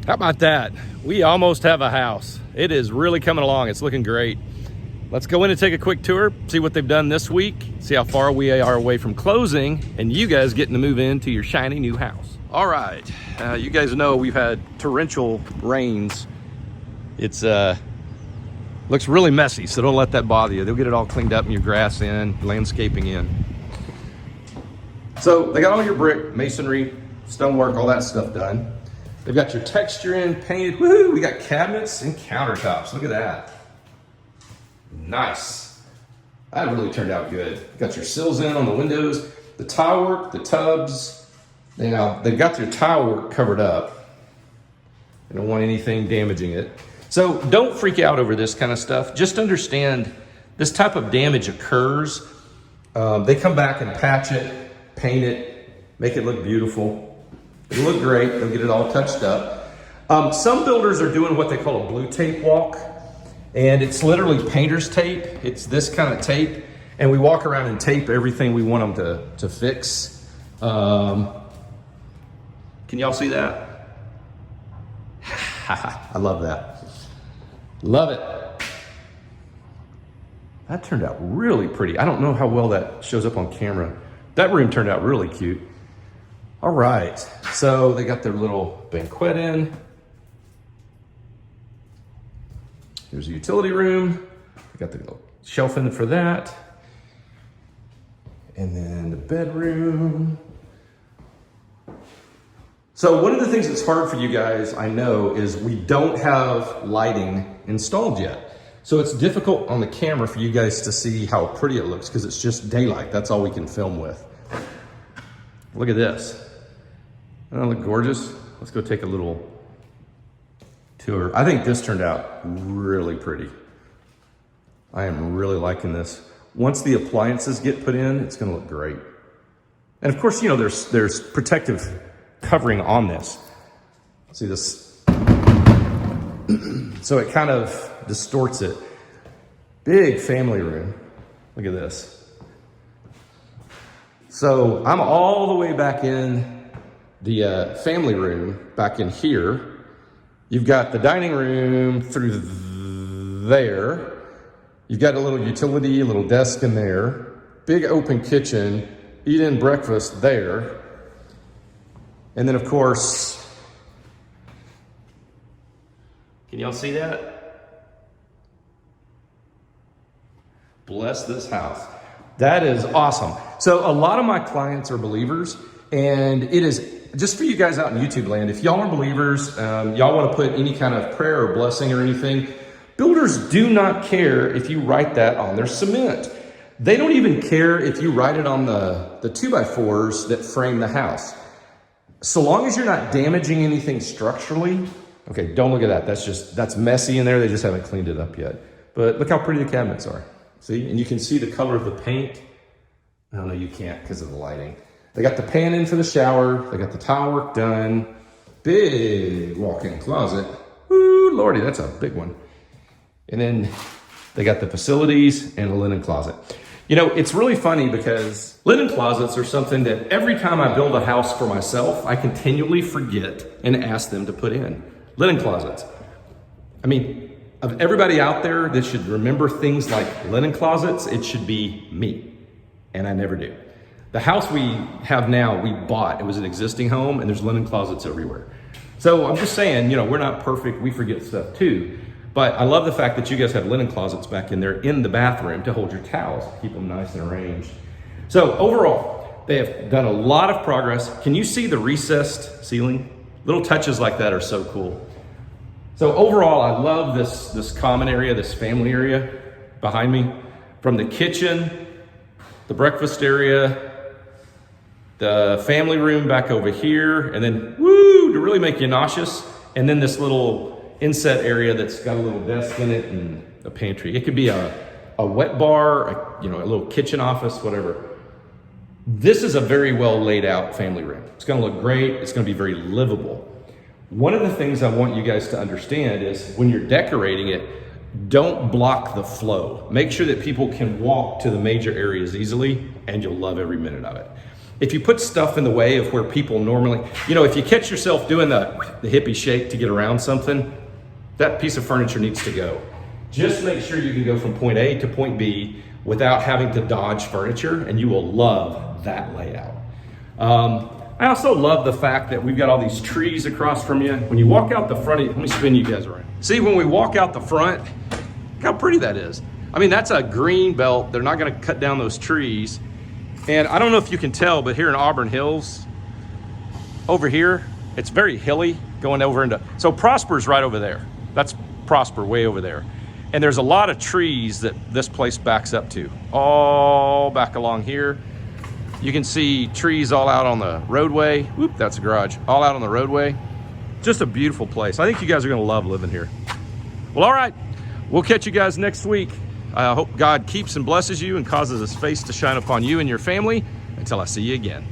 How about that? We almost have a house. It is really coming along. It's looking great. Let's go in and take a quick tour, see what they've done this week, see how far we are away from closing, and you guys getting to move into your shiny new house. All right, you guys know we've had torrential rains. It's looks really messy, so don't let that bother you. They'll get it all cleaned up and your grass in, landscaping in. So they got all your brick, masonry, stonework, all that stuff done. They've got your texture in, painted. Woohoo! We got cabinets and countertops. Look at that. Nice. That really turned out good. Got your sills in on the windows, the tile work, the tubs. Now, they've got your tile work covered up. They don't want anything damaging it. So don't freak out over this kind of stuff. Just understand this type of damage occurs. They come back and patch it, paint it, make it look beautiful. It'll look great. They'll get it all touched up. Some builders are doing what they call a blue tape walk. And it's literally painter's tape. It's this kind of tape. And we walk around and tape everything we want them to fix. Can y'all see that? I love that. Love it. That turned out really pretty. I don't know how well that shows up on camera. That room turned out really cute. All right, so they got their little banquette in. Here's a utility room. We got the little shelf in for that. And then the bedroom. So one of the things that's hard for you guys, I know, is we don't have lighting installed yet. So it's difficult on the camera for you guys to see how pretty it looks because it's just daylight. That's all we can film with. Look at this. Doesn't that look gorgeous? Let's go take a little tour. I think this turned out really pretty. I am really liking this. Once the appliances get put in, it's gonna look great. And of course, you know, there's protective covering on this. See this? So it kind of distorts it. Big family room. Look at this. So I'm all the way back in the family room, back in here. You've got the dining room through there. You've got a little utility, a little desk in there. Big open kitchen, eat-in breakfast there. And then of course, can y'all see that? Bless this house. That is awesome. So a lot of my clients are believers, and it is just for you guys out in YouTube land, if y'all are believers, y'all want to put any kind of prayer or blessing or anything, builders do not care if you write that on their cement. They don't even care if you write it on the 2x4s that frame the house. So long as you're not damaging anything structurally. Okay, don't look at that. That's messy in there. They just haven't cleaned it up yet. But look how pretty the cabinets are. See, and you can see the color of the paint. Oh no, you can't because of the lighting. They got the pan in for the shower. They got the tile work done. Big walk-in closet. Woo, Lordy, that's a big one. And then they got the facilities and a linen closet. You know, it's really funny because linen closets are something that every time I build a house for myself, I continually forget and ask them to put in. Linen closets. I mean, of everybody out there that should remember things like linen closets, it should be me. And I never do. The house we have now, we bought. It was an existing home, and there's linen closets everywhere. So I'm just saying, you know, we're not perfect. We forget stuff too. But I love the fact that you guys have linen closets back in there in the bathroom to hold your towels, keep them nice and arranged. So overall, they have done a lot of progress. Can you see the recessed ceiling? Little touches like that are so cool. So overall, I love this common area, this family area behind me. From the kitchen, the breakfast area, the family room back over here, and then, woo, to really make you nauseous, and then this little inset area that's got a little desk in it and a pantry. It could be a wet bar, a little kitchen office, whatever. This is a very well laid out family room. It's gonna look great. It's gonna be very livable. One of the things I want you guys to understand is when you're decorating it, don't block the flow. Make sure that people can walk to the major areas easily, and you'll love every minute of it. if you put stuff in the way of where people normally, you know, if you catch yourself doing the hippie shake to get around something, that piece of furniture needs to go. Just make sure you can go from point A to point B without having to dodge furniture, and you will love that layout. I also love the fact that we've got all these trees across from you. When you walk out the front, let me spin you guys around. See, when we walk out the front, look how pretty that is. I mean, that's a green belt. They're not gonna cut down those trees. And I don't know if you can tell, but here in Auburn Hills, over here, it's very hilly going over into, so Prosper's right over there. That's Prosper way over there. And there's a lot of trees that this place backs up to, all back along here. You can see trees all out on the roadway. Whoop, that's a garage. All out on the roadway. Just a beautiful place. I think you guys are gonna love living here. Well, all right, we'll catch you guys next week. I hope God keeps and blesses you and causes his face to shine upon you and your family until I see you again.